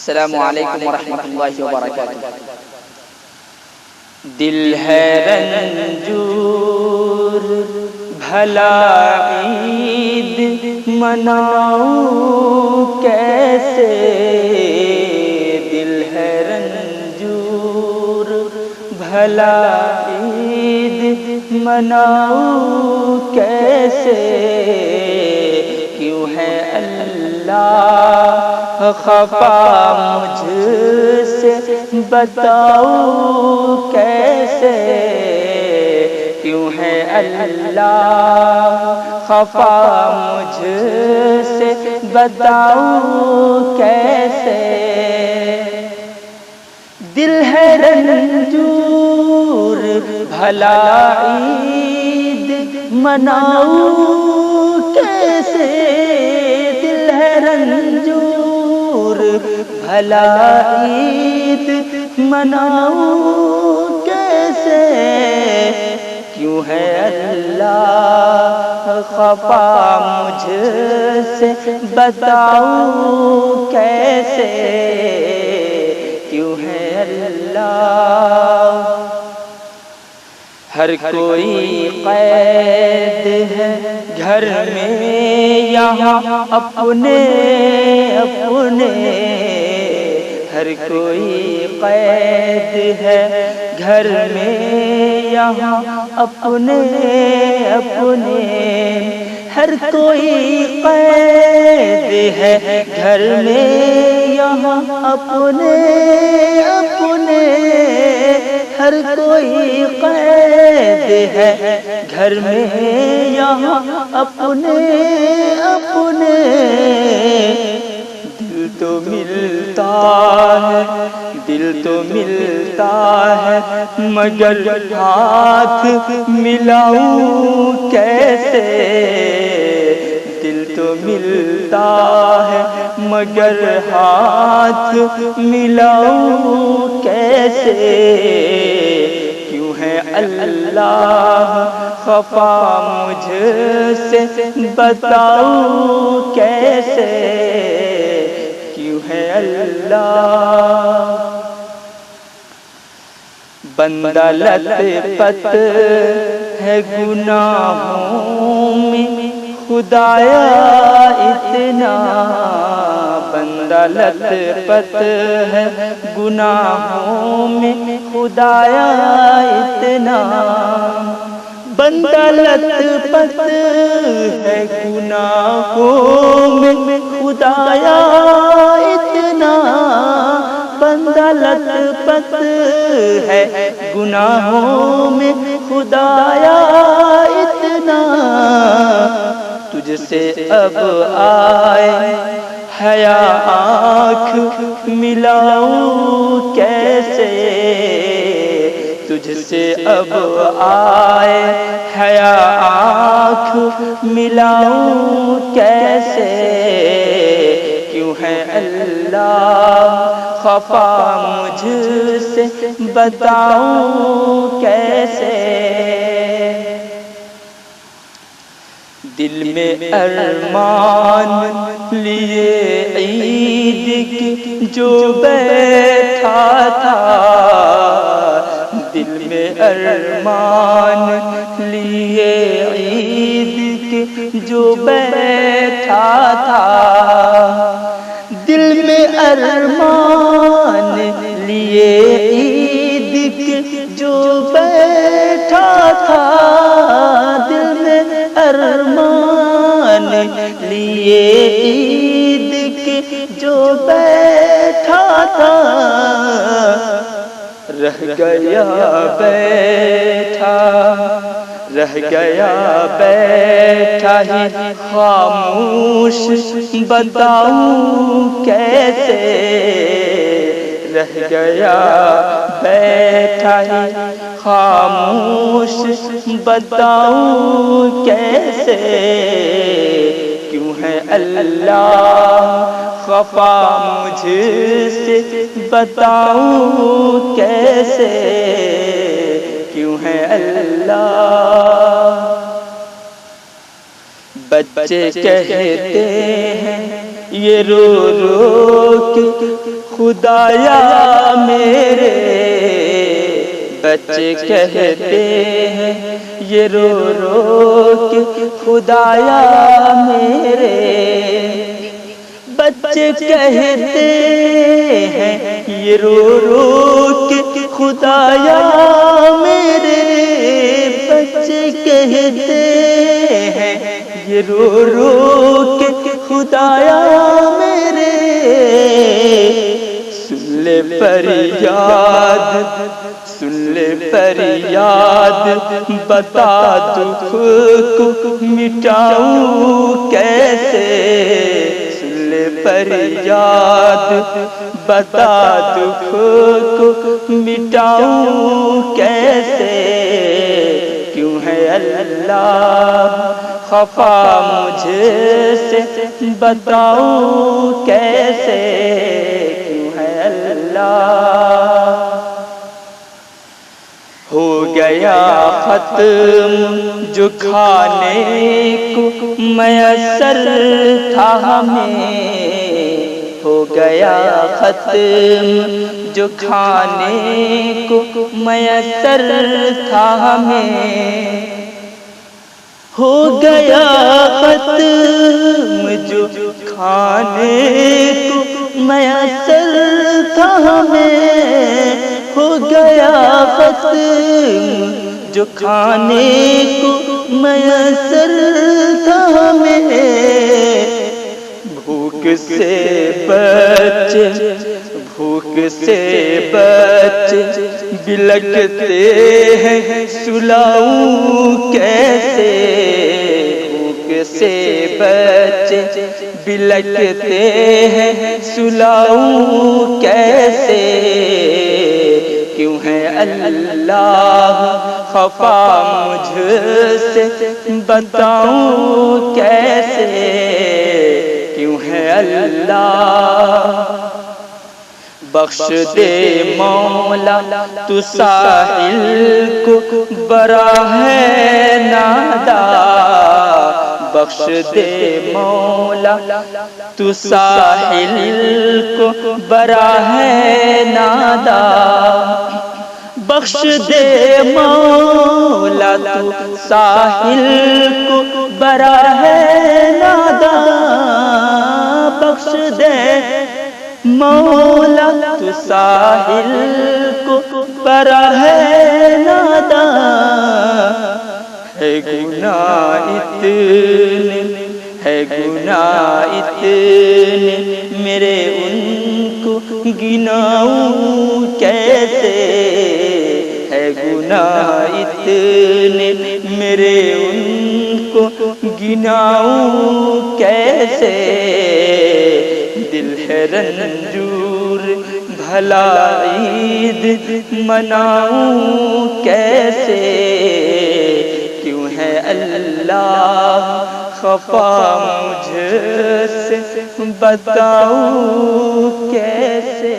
السلام علیکم ورحمۃ اللہ وبرکاتہ۔ دل ہے رنجور بھلا عید مناؤں کیسے، دل ہے رنجور بھلا عید مناؤں کیسے، کیوں ہے اللہ خفا مجھ سے بتاؤ کیسے، کیوں ہے اللہ خفا مجھ سے بتاؤ کیسے، دل ہے رنجور بھلا عید مناؤں کیسے، دل ہے رنجور بھلا عید مناؤں کیسے، کیوں ہے اللہ خفا مجھ سے بتاؤں کیسے، کیوں ہے اللہ، ہر کوئی قید ہے گھر میں یہاں اپنے اپنے، ہر کوئی قید ہے گھر میں یہاں اپنے اپنے، ہر کوئی قید ہے گھر میں یہاں اپنے اپنے، ہر کوئی قید ہے گھر میں یہاں اپنے اپنے، دل تو ملتا ہے دل تو ملتا ہے مگر ہاتھ ملاؤں کیسے، دل تو ملتا ہے مگر ہاتھ ملاؤں کیسے، کیوں ہے اللہ خفا مجھ سے بتاؤں کیسے، کیوں ہے اللہ، بندہ لت پت ہے گناہوں میں خدایا اتنا، بندہ لت پت ہے گناہوں میں خدایا اتنا، بندہ لت پت ہے گناہوں میں خدایا اتنا، بندہ لت پت ہے گناہوں میں خدایا اتنا، تجھ سے اب آئے حیا آنکھ ملاؤں کیسے، تجھ سے اب آئے حیا آنکھ ملاؤں کیسے، کیوں ہے اللہ خفا مجھ سے بتاؤں کیسے، دل میں ارمان لیے عید کی جو بیٹھا تھا، دل میں ارمان لیے عید کی جو بیٹھا تھا، دل میں ارمان لیے عید کی جو بیٹھا تھا، دل میں ارمان لیے عید کی جو بیٹھا تھا، رہ گیا بیٹھا رہ گیا بیٹھا ہی خاموش بتاؤں کیسے، رہ گیا بیٹھا ہی خاموش بتاؤں کیسے، کیوں ہے اللہ خفا مجھ سے بتاؤں کیسے، کیوں ہے اللہ، بچے کہتے ہیں یہ رو رو کے خدایا میرے بچے کہتے ہیں، یہ رو رو کے خدایا میرے بچے کہتے ہیں، یہ رو رو کے خدایا میرے بچے کہتے ہیں، یہ رو رو کے خدایا میرے سن لے فریاد، سن لے فریاد، بتا دکھ کو مٹاؤں کیسے، سن لے فریاد، بتا دکھ کو مٹاؤں کیسے، کیوں ہے اللہ خفا مجھ سے، بتاؤں کیسے، کیوں ہے اللہ ہو گیا ختم جو کھانے کو میسر تھا ہمیں، ہو گیا ختم جو کھانے کو میسر تھا ہمیں، ہو گیا ختم جو کھانے کو میسر تھا ہمیں، ہو گیا ختم جو کھانے کو میسر تھا ہمیں، بھوک سے بچے، بھوک سے بچے بلکتے ہیں، سلاؤں کیسے، بھوک سے بچے بلکتے ہیں، سلاؤں کیسے، کیوں ہے اللہ خفا مجھ سے، بتاؤں کیسے، کیوں ہے اللہ بخش دے مولا تو ساحل کو برا ہے نادا، بخش دے مولا تو ساحل کو برا ہے نادا، بخش دے مولا تو ساحل کو برا ہے نادا، بخش دے مولا تو ساحل کو برا ہے نادا، ہے گناہ اتنے، ہے گناہ اتنے میرے ان کو گناؤں کیسے، ہے گناہ اتنے میرے ان کو گناؤں کیسے، دل ہے رنجور بھلا عید مناؤں کیسے، کیوں ہے اللہ خفا مجھ سے، بتاؤں کیسے۔